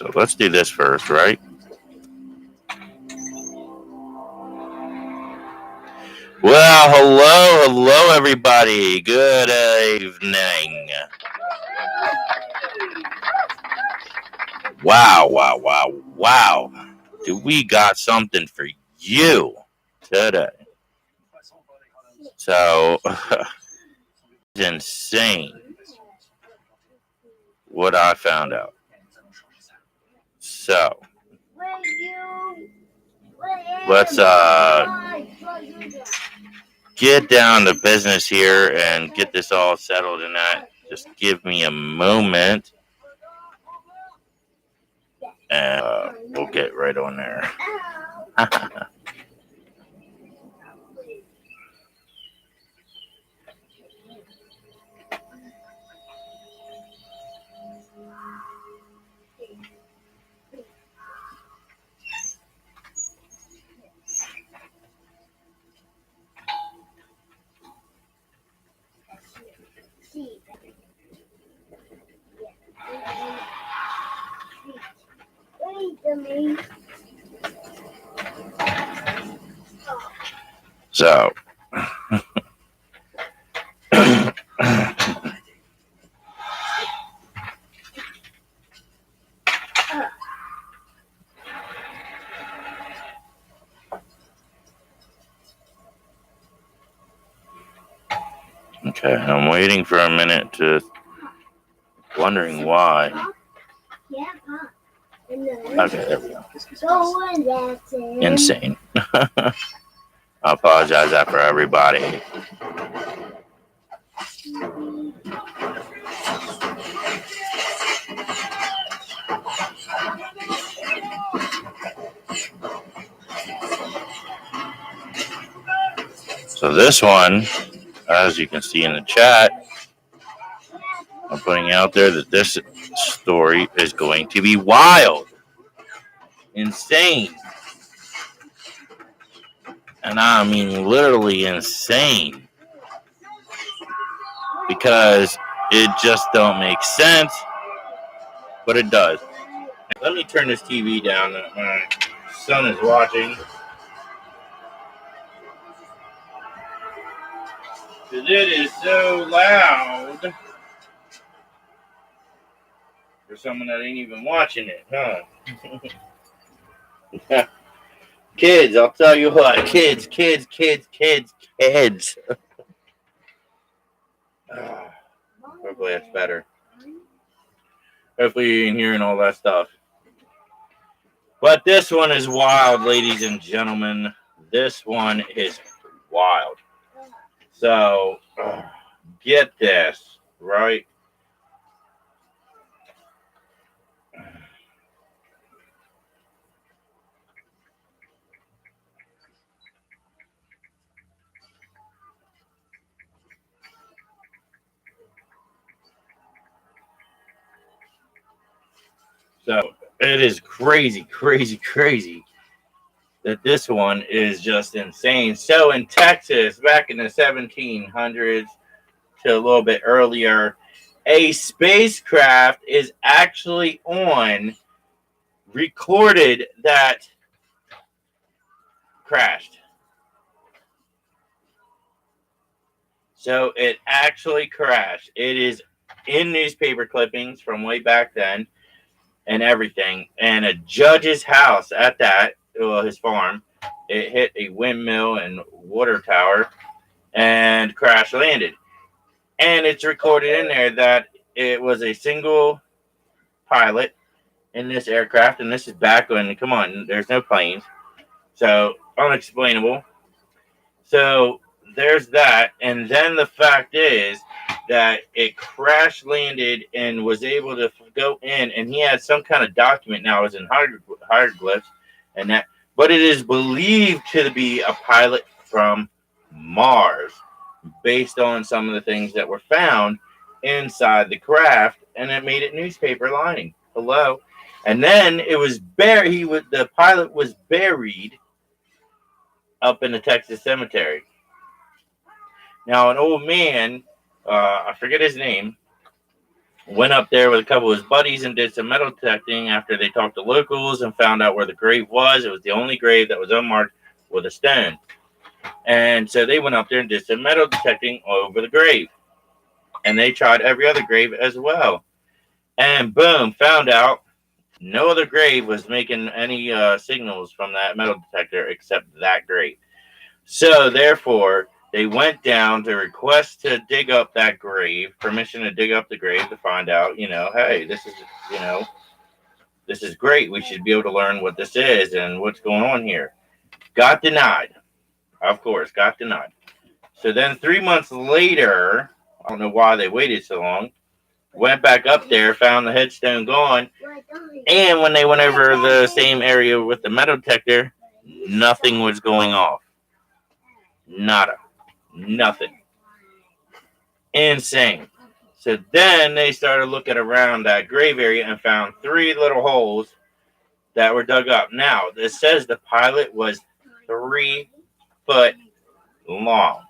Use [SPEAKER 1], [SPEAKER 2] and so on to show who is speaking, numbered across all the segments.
[SPEAKER 1] So let's do this first, right? Well, hello, everybody. Good evening. Wow. Do we got something for you today? So, it's insane what I found out. So, let's get down to business here and get this all settled in that. Just give me a moment. And we'll get right on there. So, okay, I'm waiting for a minute to, wondering why. Okay, there we go. Insane. I apologize that for everybody. So this one, as you can see in the chat, I'm putting out there that this story is going to be wild, insane, and I mean literally insane, because it just don't make sense, but it does. Let me turn this TV down that my son is watching, because it is so loud for someone that ain't even watching it, huh? Kids, I'll tell you what, kids. Hopefully that's better. Hopefully you ain't hearing all that stuff. But this one is wild, ladies and gentlemen. This one is wild. So, get this, right? So, it is crazy that this one is just insane. So, in Texas, back in the 1700s to a little bit earlier, a spacecraft is actually recorded that crashed. So it actually crashed. It is in newspaper clippings from way back then and everything. And a judge's house at that, well, his farm, it hit a windmill and water tower and crash landed. And it's recorded in there that it was a single pilot in this aircraft. And this is back when, come on, there's no planes. So unexplainable. So there's that. And then the fact is that it crash landed and was able to go in, and he had some kind of document. Now it was in hieroglyphs and that, but it is believed to be a pilot from Mars based on some of the things that were found inside the craft, and it made it newspaper lining. Hello. And then it was buried. The pilot was buried up in the Texas cemetery. Now, an old man, I forget his name, Went up there with a couple of his buddies and did some metal detecting after they talked to locals and found out where the grave was. It was the only grave that was unmarked with a stone. And so they went up there and did some metal detecting over the grave. And they tried every other grave as well. And boom, found out no other grave was making any signals from that metal detector except that grave. So therefore, they went down to request to dig up that grave, permission to dig up the grave to find out, hey, this is great. We should be able to learn what this is and what's going on here. Got denied. Of course, got denied. So then 3 months later, I don't know why they waited so long, went back up there, found the headstone gone, and when they went over the same area with the metal detector, nothing was going off. Nada. Nothing. Insane. So then they started looking around that grave area and found 3 little holes that were dug up. Now, it says the pilot was 3 foot long.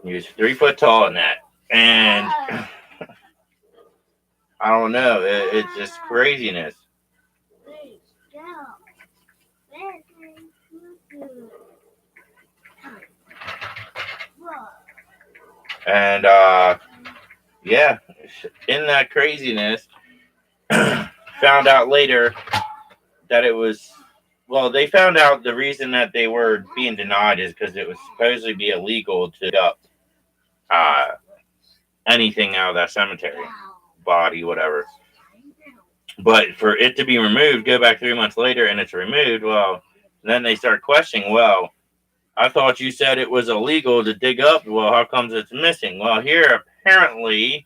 [SPEAKER 1] He was 3 foot tall in that. And I don't know. It's just craziness. And yeah, in that craziness, found out later that it was, well, they found out the reason that they were being denied is because it was supposedly be illegal to dig up anything out of that cemetery, body, whatever. But for it to be removed, go back 3 months later and it's removed, well, then they start questioning, well, I thought you said it was illegal to dig up. Well, how comes it's missing? Well, here, apparently,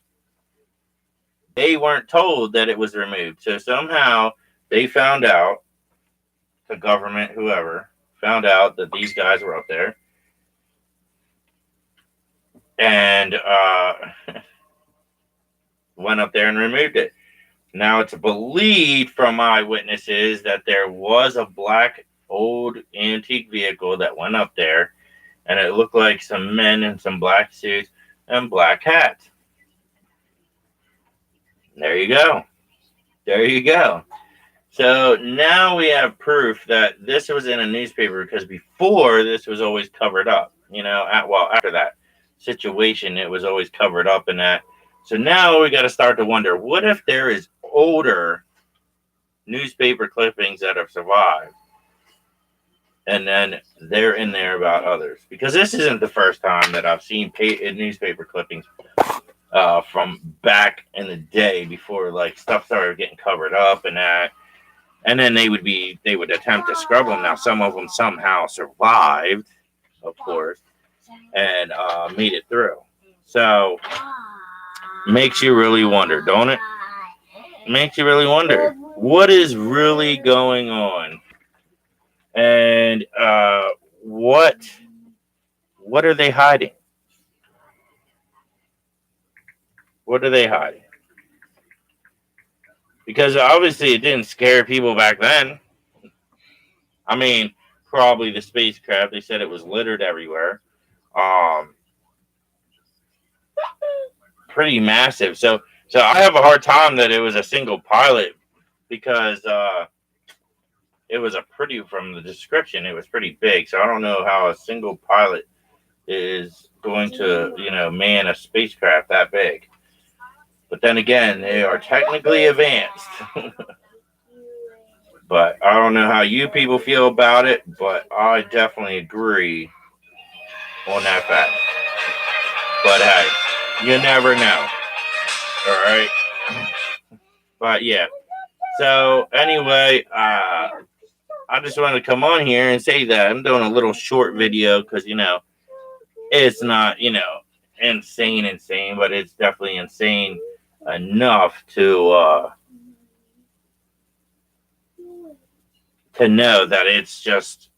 [SPEAKER 1] they weren't told that it was removed. So somehow they found out, the government, whoever, found out that these guys were up there. And went up there and removed it. Now, it's believed from eyewitnesses that there was a black old antique vehicle that went up there, and it looked like some men in some black suits and black hats. There you go. There you go. So now we have proof that this was in a newspaper, because before this was always covered up. After that situation, it was always covered up in that. So now we got to start to wonder, what if there is older newspaper clippings that have survived, and then they're in there about others? Because this isn't the first time that I've seen newspaper clippings from back in the day, before like stuff started getting covered up and that. And then they would attempt to scrub them. Now, some of them somehow survived, of course, and made it through. So makes you really wonder, don't it? Makes you really wonder what is really going on, and what are they hiding? What are they hiding? Because obviously it didn't scare people back then. I mean, probably the spacecraft. They said it was littered everywhere. Pretty massive. So I have a hard time that it was a single pilot, because it was from the description, it was pretty big. So I don't know how a single pilot is going to, man a spacecraft that big. But then again, they are technically advanced. But I don't know how you people feel about it, but I definitely agree on that fact. But hey, you never know. All right. But yeah. So anyway, I just wanted to come on here and say that I'm doing a little short video, because it's not insane, but it's definitely insane enough to know that it's just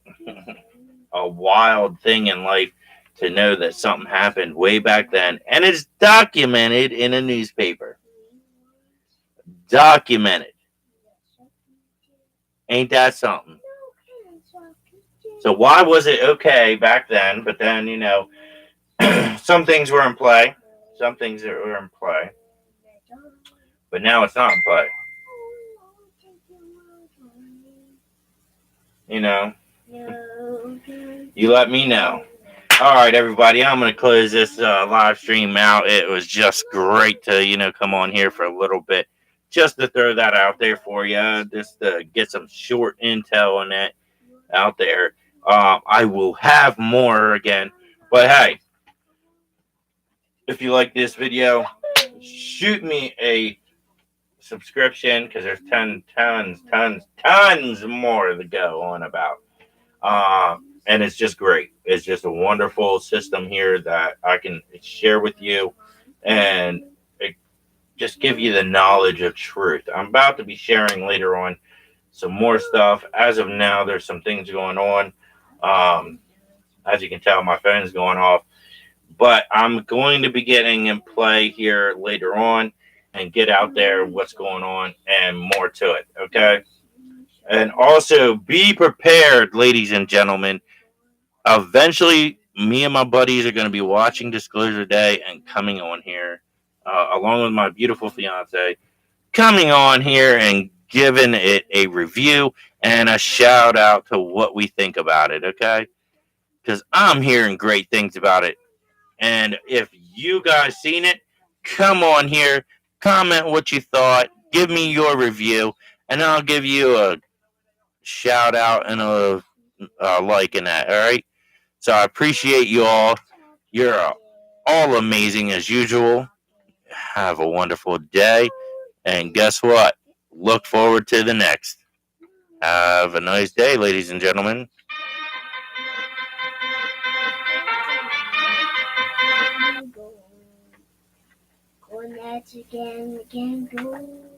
[SPEAKER 1] a wild thing in life, to know that something happened way back then, and it's documented in a newspaper. Documented. Ain't that something? So why was it okay back then, but then, some things were in play, Some things that were in play, but now it's not in play. You know, you let me know. All right, everybody, I'm going to close this live stream out. It was just great to, come on here for a little bit, just to throw that out there for you, just to get some short intel on that out there. I will have more again, but hey, if you like this video, shoot me a subscription because there's tons more to go on about. And it's just great. It's just a wonderful system here that I can share with you and it just give you the knowledge of truth. I'm about to be sharing later on some more stuff. As of now, there's some things going on. As you can tell, my phone's going off. But I'm going to be getting in play here later on and get out there what's going on and more to it. Okay. And also be prepared, ladies and gentlemen. Eventually, me and my buddies are going to be watching Disclosure Day and coming on here, along with my beautiful fiance, coming on here and giving it a review and a shout out to what we think about it. Okay. Because I'm hearing great things about it. And if you guys seen it, come on here, comment what you thought, give me your review, and I'll give you a shout out and a like in that. All right. So I appreciate you all. You're all amazing as usual. Have a wonderful day. And guess what? Look forward to the next. Have a nice day, ladies and gentlemen.
[SPEAKER 2] Go. Go, let's again, we can go.